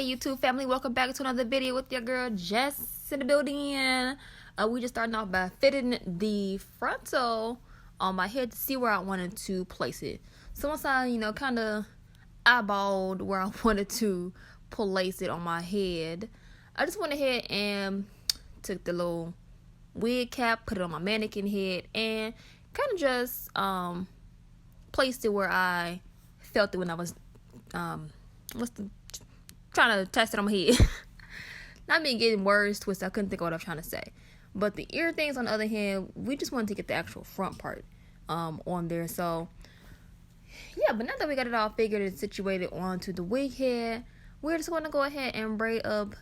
YouTube family, welcome back to another video with your girl Jess in the building. We just starting off by fitting the frontal on my head to see where I wanted to place it. So once I, kind of eyeballed where I wanted to place it on my head, I just went ahead and took the little wig cap, put it on my mannequin head, and kind of just placed it where I felt it when I was trying to test it on my head. Not me getting words twisted. I couldn't think of what I was trying to say. But the ear things, on the other hand, we just wanted to get the actual front part on there. So yeah, but now that we got it all figured and situated onto the wig head, we're just going to go ahead and braid up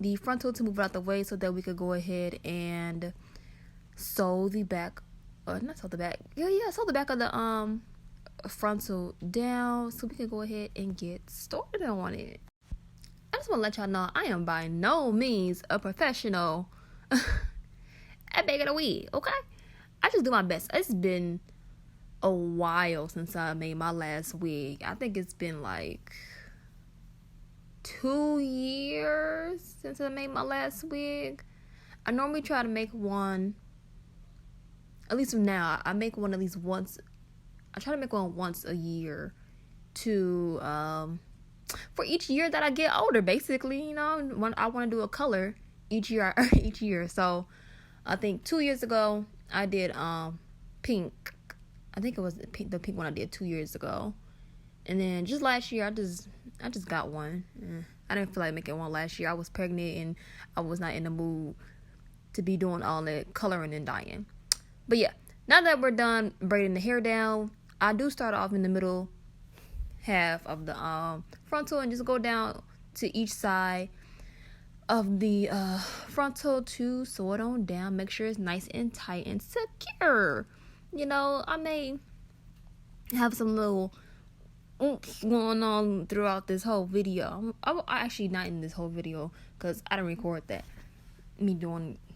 the frontal to move it out the way so that we could go ahead and sew the back, not sew the back, sew the back of the frontal down so we can go ahead and get started on it. I just want to let y'all know I am by no means a professional at making a wig, okay? I just do my best. It's been a while since I made my last wig. I think it's been like 2 years since I made my last wig. I normally try to make one, at least now, I make one at least once. I try to make one once a year to for each year that I get older, basically. When I want to do a color each year. So I think 2 years ago I did pink. I think it was the pink one I did 2 years ago. And then just last year I just got one. I didn't feel like making one last year. I was pregnant and I was not in the mood to be doing all that coloring and dyeing. But yeah, now that we're done braiding the hair down, I do start off in the middle half of the frontal and just go down to each side of the frontal to sew it on down. Make sure it's nice and tight and secure. I may have some little oomph going on throughout this whole video. I actually not in this whole video because I didn't record that. Me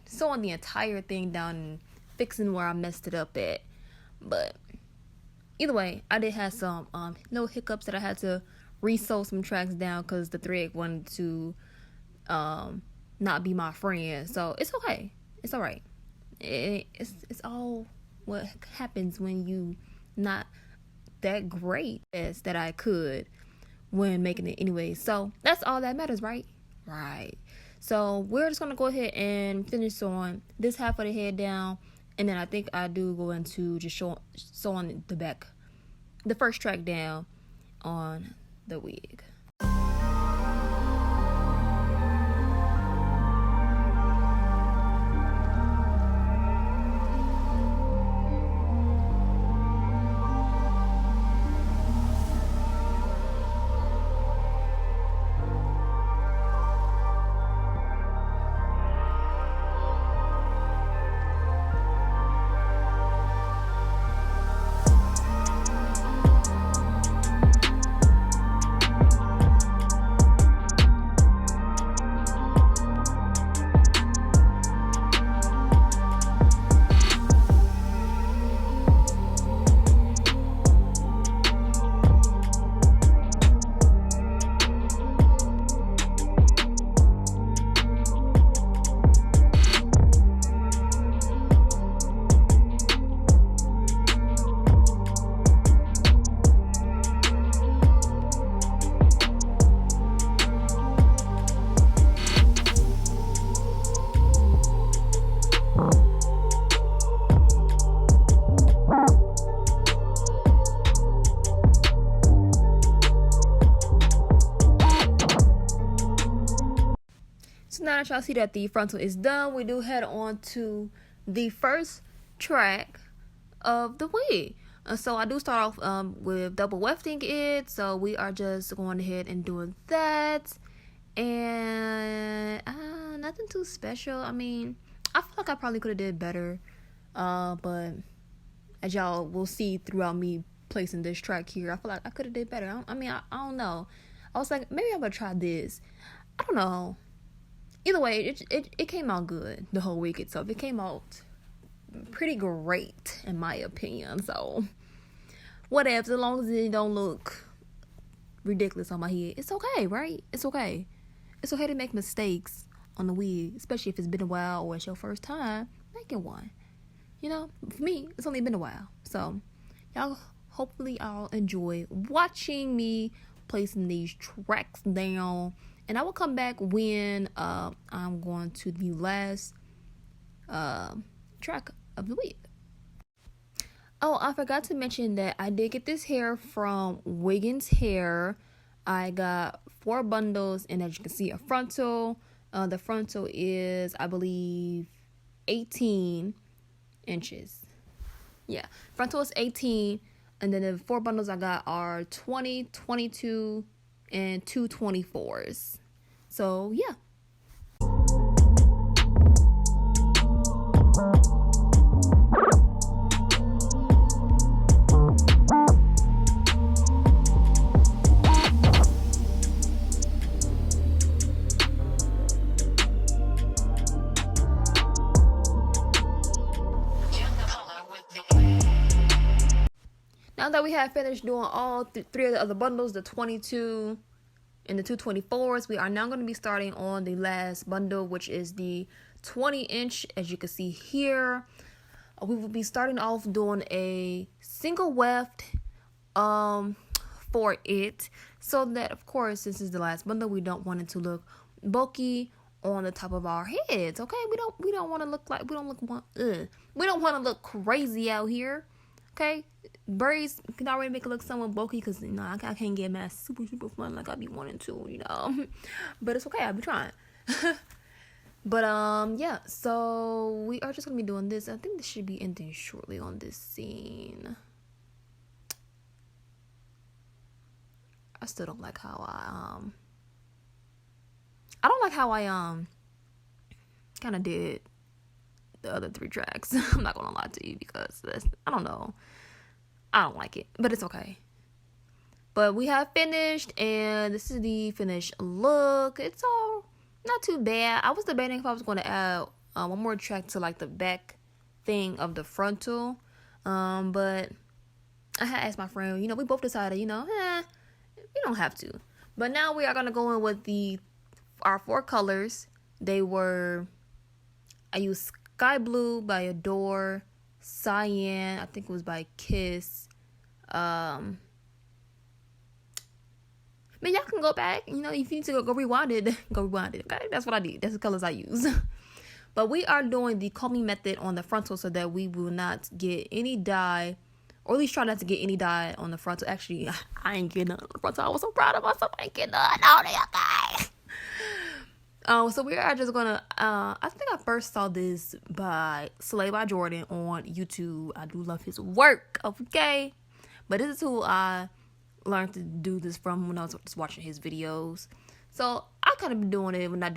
sewing the entire thing down and fixing where I messed it up at. But either way, I did have some little hiccups that I had to re-sew some tracks down because the thread wanted to not be my friend. So it's okay. It's all right. It's all what happens when you not that great as that I could when making it anyway. So that's all that matters, right? Right. So we're just gonna go ahead and finish sewing this half of the head down. And then I think I do go into just sewing the back, the first track down on the wig. So now that y'all see that the frontal is done, we do head on to the first track of the wig. So I do start off with double wefting it. So we are just going ahead and doing that. And nothing too special. I mean, I feel like I probably could have did better. But as y'all will see throughout me placing this track here, I feel like I could have did better. I don't know. I was like, maybe I'm going to try this. I don't know. Either way, it came out good, the whole week itself. It came out pretty great, in my opinion. So, whatever, as long as it don't look ridiculous on my head. It's okay, right? It's okay. It's okay to make mistakes on the wig, especially if it's been a while or it's your first time making one. You know, for me, it's only been a while. So, y'all, hopefully y'all enjoy watching me placing these tracks down. And I will come back when I'm going to the last track of the week. Oh, I forgot to mention that I did get this hair from Wiggins Hair. I got 4 bundles, and as you can see, a frontal. The frontal is, I believe, 18 inches. Yeah, frontal is 18, and then the 4 bundles I got are 20, 22, and 2 24s. So, yeah. Now that we have finished doing all 3 of the other bundles, the 22 and the 2 24s, we are now going to be starting on the last bundle, which is the 20-inch. As you can see here, we will be starting off doing a single weft for it, so that, of course, this is the last bundle, we don't want it to look bulky on the top of our heads. Okay, we don't want to look like we don't want to look crazy out here. Okay, braids can already make it look somewhat bulky because, you know, I can't get mad super fun like I be wanting to, you know. But it's okay, I'll be trying. But yeah, so we are just gonna be doing this. I think this should be ending shortly on this scene. I still don't like how I don't like how I kind of did the other 3 tracks. I'm not gonna lie to you, because I don't know. I don't like it, but it's okay. But we have finished, and this is the finished look. It's all not too bad. I was debating if I was going to add one more track to like the back thing of the frontal, but I had asked my friend. You know, we both decided, you know, we don't have to. But now we are gonna go in with our 4 colors. They were, I used Sky Blue by AZURE, CYAN, I think it was by Kiss. Man, y'all can go back. You know, if you need to go rewind it, go rewind it. Okay, that's what I did. That's the colors I use. But we are doing the combing method on the frontal so that we will not get any dye, or at least try not to get any dye on the frontal. Actually, I ain't getting none on the frontal. I was so proud of myself. I ain't getting none on it, okay? So we are just gonna, I think I first saw this by Slay by Jordan on YouTube. I do love his work, okay? But this is who I learned to do this from when I was just watching his videos. So I kind of been doing it when I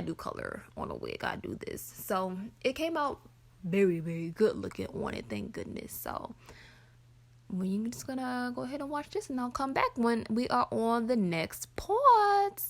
do color on a wig. I do this. So it came out very, very good looking on it, thank goodness. So we're just gonna go ahead and watch this, and I'll come back when we are on the next part.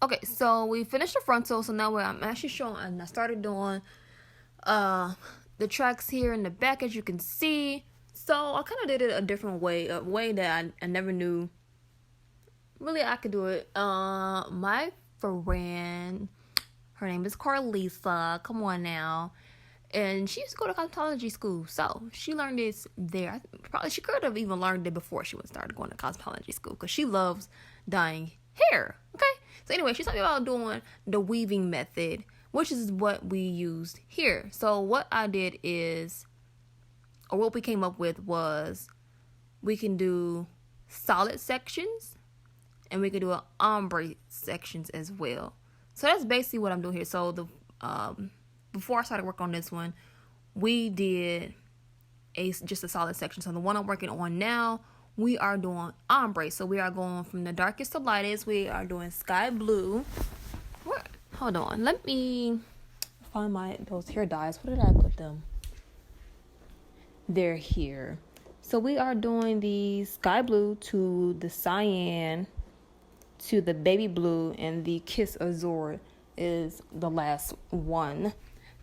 Okay, so we finished the frontal, so now I'm actually showing, and I started doing the tracks here in the back, as you can see. So I kind of did it a different way, a way that I never knew really I could do it. My friend, her name is Carlisa, come on now, and she used to go to cosmetology school, so she learned this there. Probably she could have even learned it before she started going to cosmetology school, because she loves dyeing hair. Okay, so anyway, she taught me about doing the weaving method, which is what we used here. So what I did is, or what we came up with was, we can do solid sections and we can do an ombre sections as well. So that's basically what I'm doing here. So the before I started working on this one, we did just a solid section. So the one I'm working on now, we are doing ombre. So we are going from the darkest to lightest. We are doing sky blue. Hold on, let me find those hair dyes. Where did I put them? They're here. So we are doing the sky blue to the cyan to the baby blue, and the Kiss Azure is the last one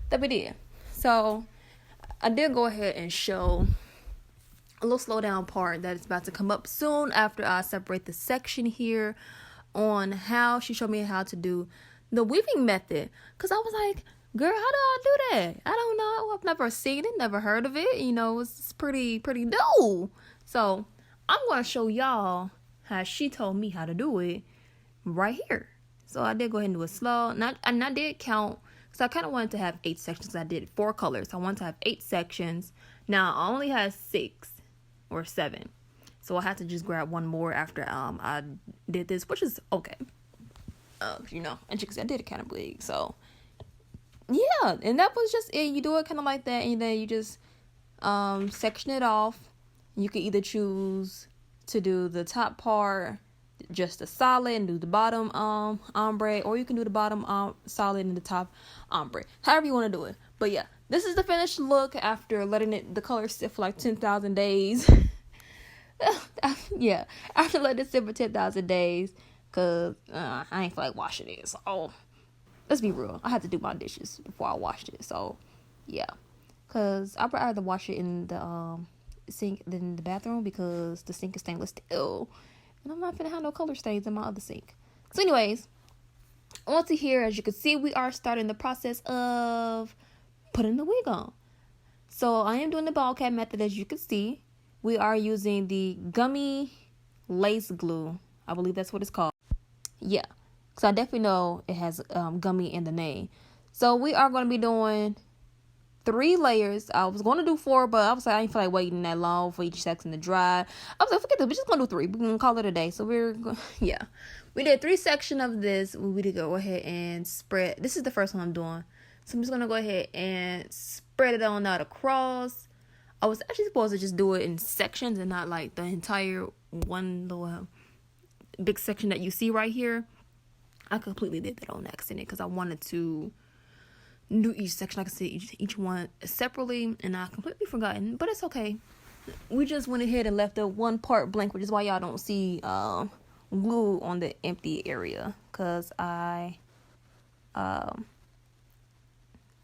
that we did. So I did go ahead and show a little slow down part that is about to come up soon after I separate the section here on how she showed me how to do the weaving method, because I was like, girl, how do I do that? I don't know. I've never seen it, never heard of it. You know, it's pretty new. So I'm going to show y'all how she told me how to do it right here. So I did go ahead and do it slow. And I did count, because I kind of wanted to have 8 sections. I did 4 colors. I wanted to have 8 sections. Now I only had 6 or 7. So I had to just grab one more after I did this, which is okay. You know, and because I did it kind of big. So yeah, and that was just it. You do it kind of like that, and then you just section it off. You can either choose to do the top part just a solid and do the bottom ombre, or you can do the bottom solid and the top ombre, however you want to do it. But yeah, this is the finished look after letting the color sit for like 10,000 days. Yeah, after letting it sit for 10,000 days, because I ain't feel like washing it. So let's be real, I had to do my dishes before I washed it. So yeah, because I'd rather wash it in the sink than the bathroom, because the sink is stainless steel, and I'm not gonna have no color stains in my other sink. So anyways, onto here, as you can see, we are starting the process of putting the wig on. So I am doing the ball cap method. As you can see, we are using the Gummy lace glue. I believe that's what it's called. Yeah, because I definitely know it has Gummy in the name. So we are going to be doing 3 layers. I was going to do 4, but I was like, I didn't feel like waiting that long for each section to dry. I was like, forget this, we're just going to do 3. We're going to call it a day. So we did 3 sections of this. We did go ahead and spread. This is the first one I'm doing. So I'm just going to go ahead and spread it on out across. I was actually supposed to just do it in sections and not like the entire one little big section that you see right here. I completely did that on accident, because I wanted to do each section. I could see each one separately, and I completely forgotten, but it's okay. We just went ahead and left the one part blank, which is why y'all don't see glue on the empty area, because I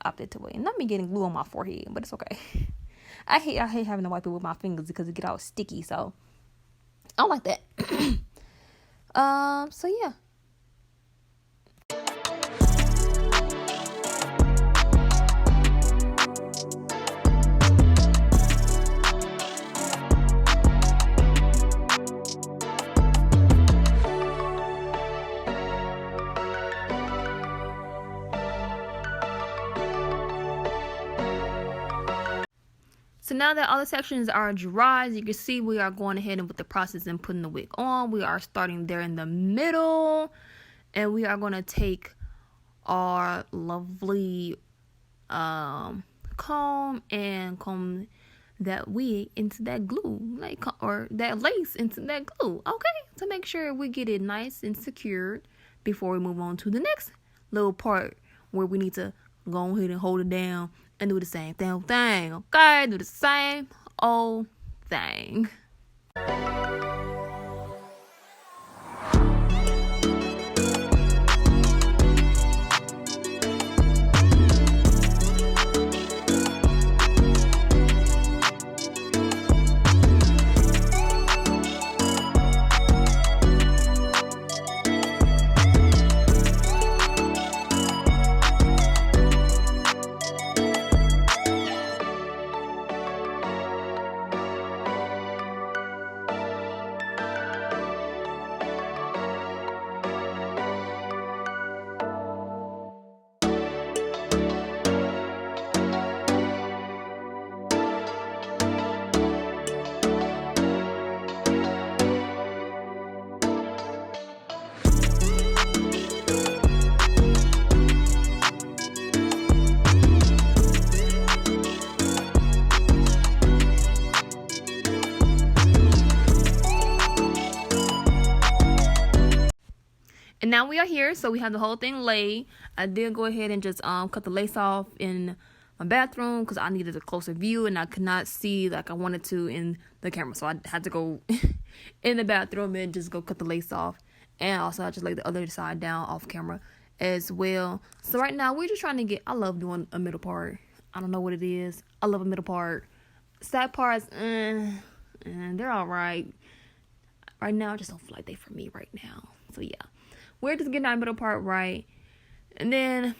opted to wait. Not me getting glue on my forehead, but it's okay. I hate having to wipe it with my fingers because it get all sticky, so I don't like that. So yeah. So now that all the sections are dry, as you can see, we are going ahead and with the process and putting the wig on. We are starting there in the middle, and we are going to take our lovely comb and comb that wig into that glue, or that lace into that glue, okay, to make sure we get it nice and secured before we move on to the next little part where we need to go ahead and hold it down and do the same thing, okay? Do the same old thing. are here. So we have the whole thing laid. I did go ahead and just cut the lace off in my bathroom because I needed a closer view and I could not see like I wanted to in the camera. So I had to go in the bathroom and just go cut the lace off. And also I just laid the other side down off camera as well. So right now we're just trying to get, I love doing a middle part. I don't know what it is. I love a middle part. Side parts, and they're all right. Right now, I just don't feel like they for me right now. So yeah, we're just getting our middle part right. And then,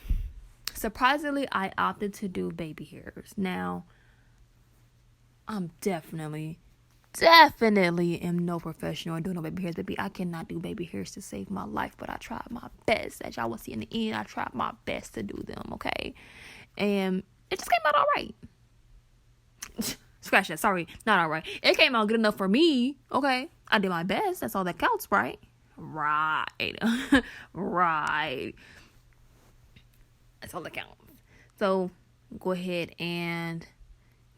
surprisingly, I opted to do baby hairs. Now, I'm definitely am no professional in doing no baby hairs, baby. I cannot do baby hairs to save my life, but I tried my best. As y'all will see in the end, I tried my best to do them, okay? And it just came out all right. Scratch that. Sorry, not all right. It came out good enough for me, okay? I did my best. That's all that counts, right? Right. Right. That's all that counts. So, go ahead and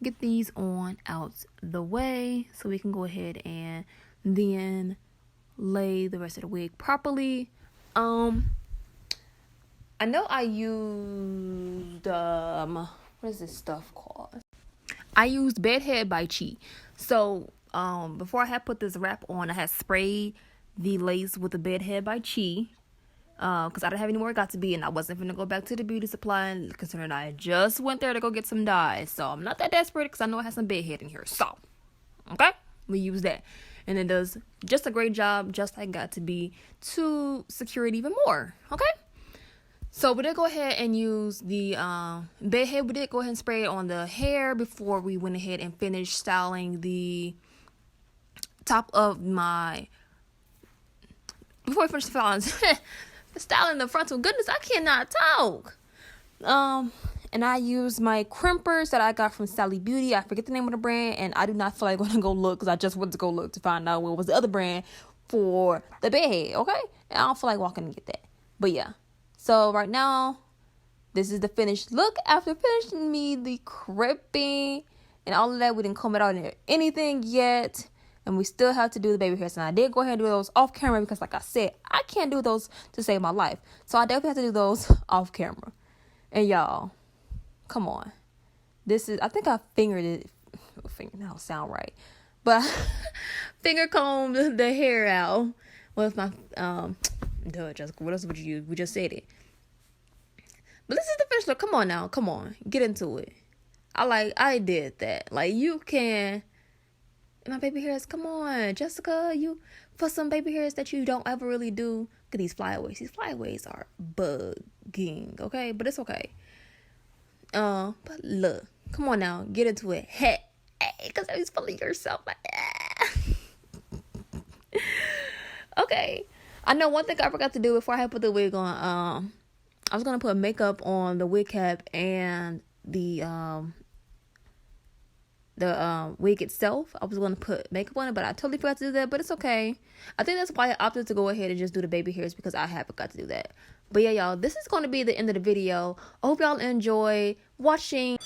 get these on out the way so we can go ahead and then lay the rest of the wig properly. I know I used what is this stuff called? I used Bedhead by Chi. So before I had put this wrap on, I had sprayed the lace with the Bedhead by Chi because I didn't have any more got to be, and I wasn't going to go back to the beauty supply and considering I just went there to go get some dyes. So I'm not that desperate because I know I have some bedhead in here. So, okay, we use that. And it does just a great job, just like got to be, to secure it even more. Okay? So we did go ahead and use the bedhead. We did go ahead and spray it on the hair before we went ahead and finished styling the top of my... Before we finished styling the frontal. Goodness, I cannot talk. And I used my crimpers that I got from Sally Beauty. I forget the name of the brand, and I do not feel like going to go look because I just went to go look to find out what was the other brand for the bedhead, okay? And I don't feel like walking to get that. But yeah. So right now, this is the finished look. After finishing me the crimping and all of that, we didn't comb it out or anything yet. And we still have to do the baby hairs. And I did go ahead and do those off camera because like I said, I can't do those to save my life. So I definitely have to do those off camera. And y'all, come on. This is, I think I fingered it. Finger, that don't sound right. But finger combed the hair out with my, duh, Jessica, what else would you use? We just said it. But this is the finished look. Come on now. Come on. Get into it. I did that. Like, you can... My baby hairs, come on. Jessica, you... For some baby hairs that you don't ever really do. Look at these flyaways. These flyaways are bugging, okay? But it's okay. But look. Come on now. Get into it. Hey. Because always feeling yourself. Like, okay. I know one thing I forgot to do before I had put the wig on. I was gonna put makeup on the wig cap and the wig itself. I was gonna put makeup on it, but I totally forgot to do that. But it's okay. I think that's why I opted to go ahead and just do the baby hairs because I have forgot to do that. But yeah, y'all, this is gonna be the end of the video. I hope y'all enjoy watching.